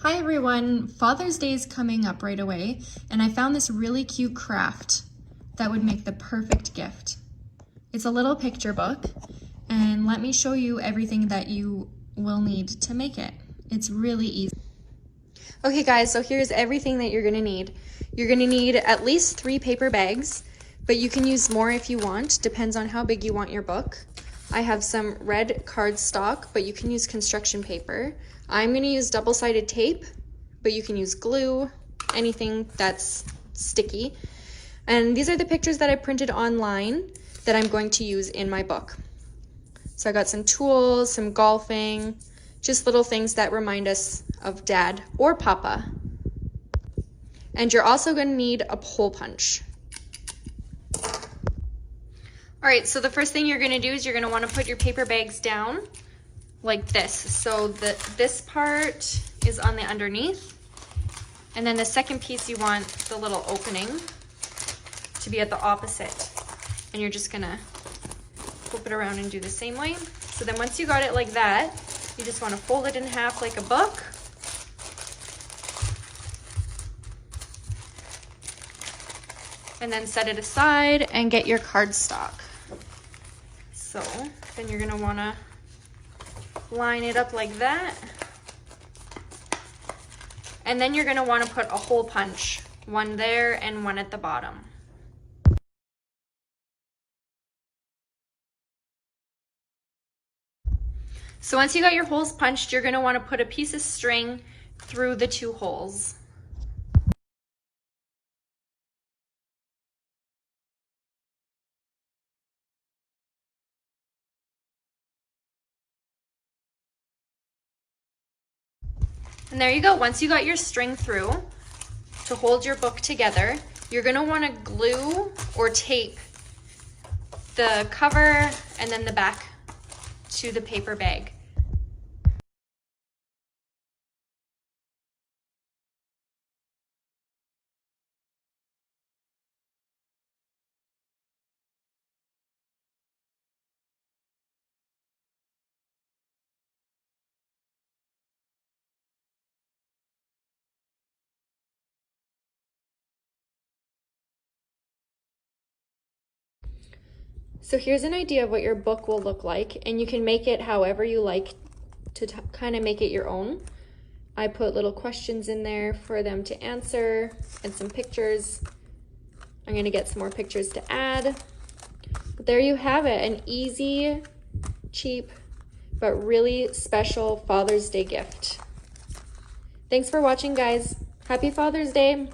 Hi everyone, Father's Day is coming up right away, and I found this really cute craft that would make the perfect gift. It's a little picture book, and let me show you everything that you will need to make it. It's really easy. Okay guys, so here's everything that you're gonna need. You're gonna need at least 3 paper bags, but you can use more if you want, depends on how big you want your book. I have some red cardstock, but you can use construction paper. I'm gonna use double-sided tape, but you can use glue, anything that's sticky. And these are the pictures that I printed online that I'm going to use in my book. So I got some tools, some golfing, just little things that remind us of Dad or Papa. And you're also gonna need a hole punch. All right, so the first thing you're gonna do is you're gonna wanna put your paper bags down like this. So this part is on the underneath. And then the second piece, you want the little opening to be at the opposite. And you're just gonna flip it around and do the same way. So then once you got it like that, you just wanna fold it in half like a book. And then set it aside and get your cardstock. So then you're gonna wanna line it up like that. And then you're gonna wanna put a hole punch, one there and one at the bottom. So once you got your holes punched, you're gonna wanna put a piece of string through the 2 holes. And there you go. Once you got your string through to hold your book together, you're gonna wanna glue or tape the cover and then the back to the paper bag. So here's an idea of what your book will look like, and you can make it however you like to kind of make it your own. I put little questions in there for them to answer and some pictures. I'm gonna get some more pictures to add. But there you have it, an easy, cheap, but really special Father's Day gift. Thanks for watching, guys. Happy Father's Day.